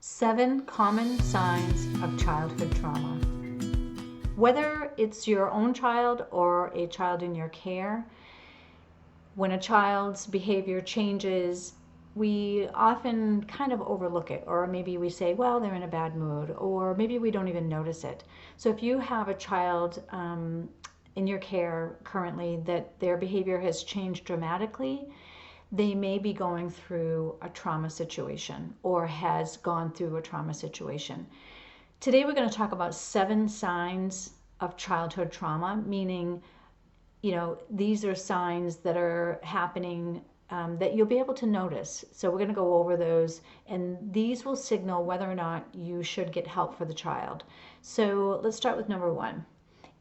7 common signs of childhood trauma. Whether it's your own child or a child in your care, when a child's behavior changes, we often kind of overlook it, or maybe we say, well, they're in a bad mood, or maybe we don't even notice it. So if you have a child in your care currently that their behavior has changed dramatically, they may be going through a trauma situation or has gone through a trauma situation. Today we're going to talk about 7 signs of childhood trauma, meaning, these are signs that are happening that you'll be able to notice. So we're going to go over those, and these will signal whether or not you should get help for the child. So let's start with number 1.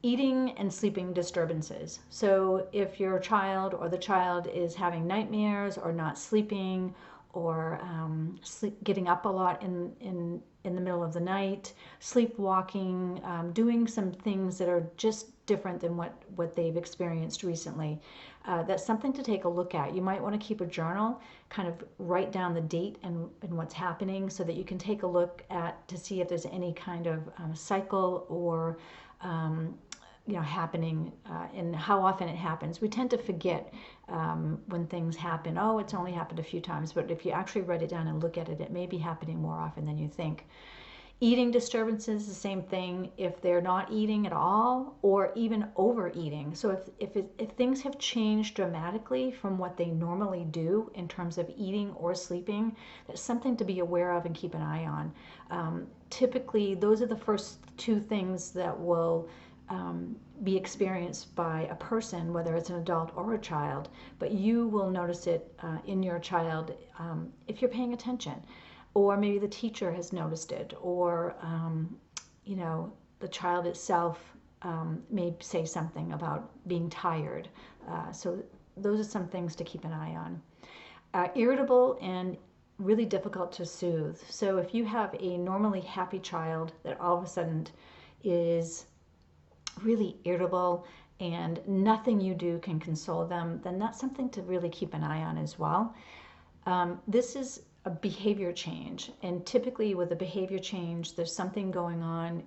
Eating and sleeping disturbances. So if your child or the child is having nightmares or not sleeping, or getting up a lot in the middle of the night, sleepwalking, doing some things that are just different than what they've experienced recently, that's something to take a look at. You might want to keep a journal, kind of write down the date and what's happening, so that you can take a look at to see if there's any kind of cycle or happening, and how often it happens. We tend to forget when things happen. Oh, it's only happened a few times, but if you actually write it down and look at it, it may be happening more often than you think. Eating disturbances, the same thing. If they're not eating at all, or even overeating. So if things have changed dramatically from what they normally do in terms of eating or sleeping, that's something to be aware of and keep an eye on. Typically, those are the first 2 things that will be experienced by a person, whether it's an adult or a child, but you will notice it in your child if you're paying attention, or maybe the teacher has noticed it, or the child itself may say something about being tired. So those are some things to keep an eye on. Irritable and really difficult to soothe. So if you have a normally happy child that all of a sudden is really irritable and nothing you do can console them, then that's something to really keep an eye on as well. This is a behavior change, and typically with a behavior change, there's something going on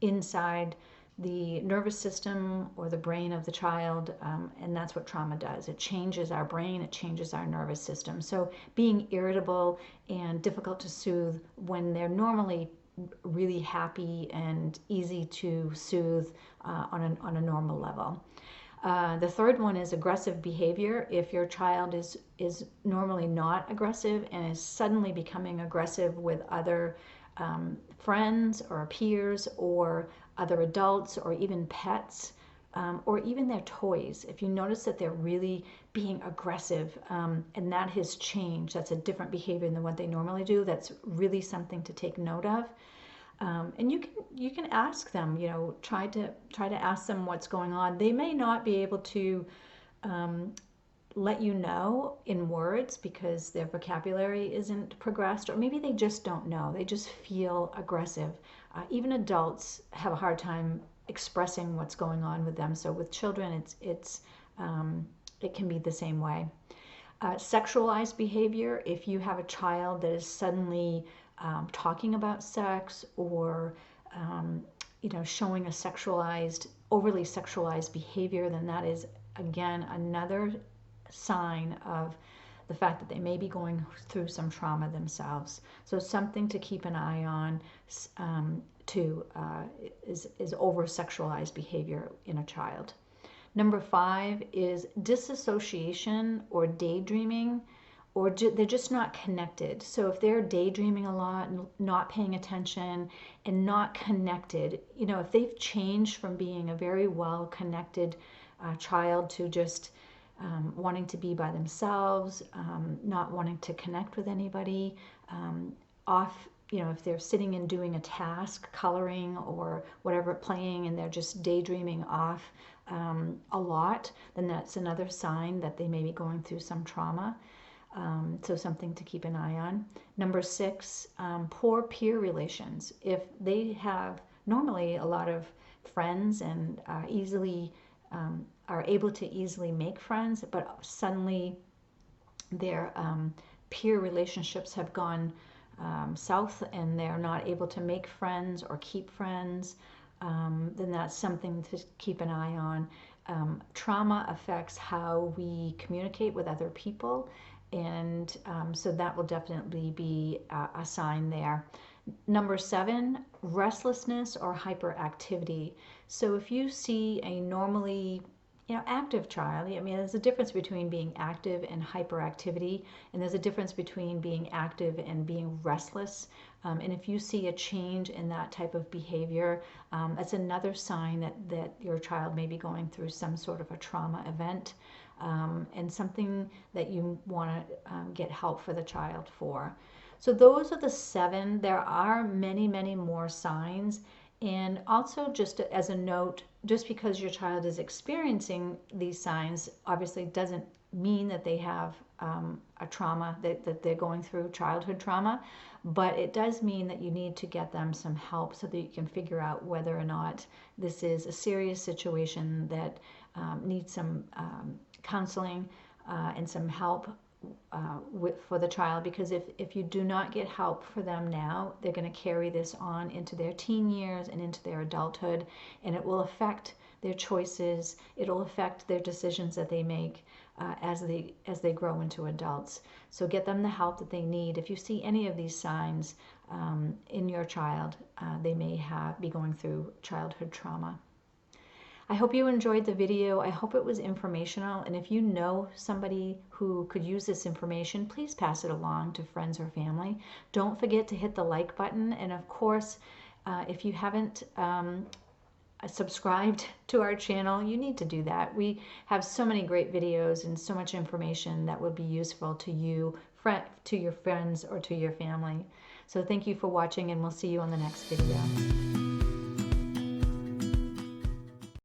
inside the nervous system or the brain of the child, and that's what trauma does. It changes our brain, it changes our nervous system. So being irritable and difficult to soothe when they're normally really happy and easy to soothe on a normal level. The third one is aggressive behavior. If your child is normally not aggressive and is suddenly becoming aggressive with other friends or peers or other adults or even pets, or even their toys. If you notice that they're really being aggressive, and that has changed, that's a different behavior than what they normally do, that's really something to take note of. And you can ask them, try to ask them what's going on. They may not be able to let you know in words because their vocabulary isn't progressed, or maybe they just don't know. They just feel aggressive. Even adults have a hard time expressing what's going on with them. So with children, it can be the same way. Sexualized behavior. If you have a child that is suddenly talking about sex, or showing a overly sexualized behavior, then that is again another sign of the fact that they may be going through some trauma themselves. So something to keep an eye on is over sexualized behavior in a child. Number 5 is disassociation or daydreaming, or they're just not connected. So if they're daydreaming a lot, not paying attention, and not connected, if they've changed from being a very well connected child to just wanting to be by themselves, not wanting to connect with anybody, if they're sitting and doing a task, coloring or whatever, playing, and they're just daydreaming off a lot, then that's another sign that they may be going through some trauma. So something to keep an eye on. Number 6, poor peer relations. If they have normally a lot of friends and easily are able to easily make friends, but suddenly their peer relationships have gone south and they're not able to make friends or keep friends, then that's something to keep an eye on. Trauma affects how we communicate with other people, and so that will definitely be a sign there. Number 7, restlessness or hyperactivity. So if you see a normally active child, I mean, there's a difference between being active and hyperactivity, and there's a difference between being active and being restless. And if you see a change in that type of behavior, that's another sign that your child may be going through some sort of a trauma event, and something that you want to get help for the child for. So those are the 7. There are many, many more signs. And also, just as a note, just because your child is experiencing these signs obviously doesn't mean that they have a trauma, that they're going through childhood trauma, but it does mean that you need to get them some help so that you can figure out whether or not this is a serious situation that needs some counseling and some help for the child, because if you do not get help for them now, they're going to carry this on into their teen years and into their adulthood, and it will affect their choices. It'll affect their decisions that they make as they grow into adults. So get them the help that they need. If you see any of these signs in your child, they may be going through childhood trauma. I hope you enjoyed the video. I hope it was informational. And if you know somebody who could use this information, please pass it along to friends or family. Don't forget to hit the like button. And of course, if you haven't subscribed to our channel, you need to do that. We have so many great videos and so much information that would be useful to you, to your friends, or to your family. So thank you for watching, and we'll see you on the next video.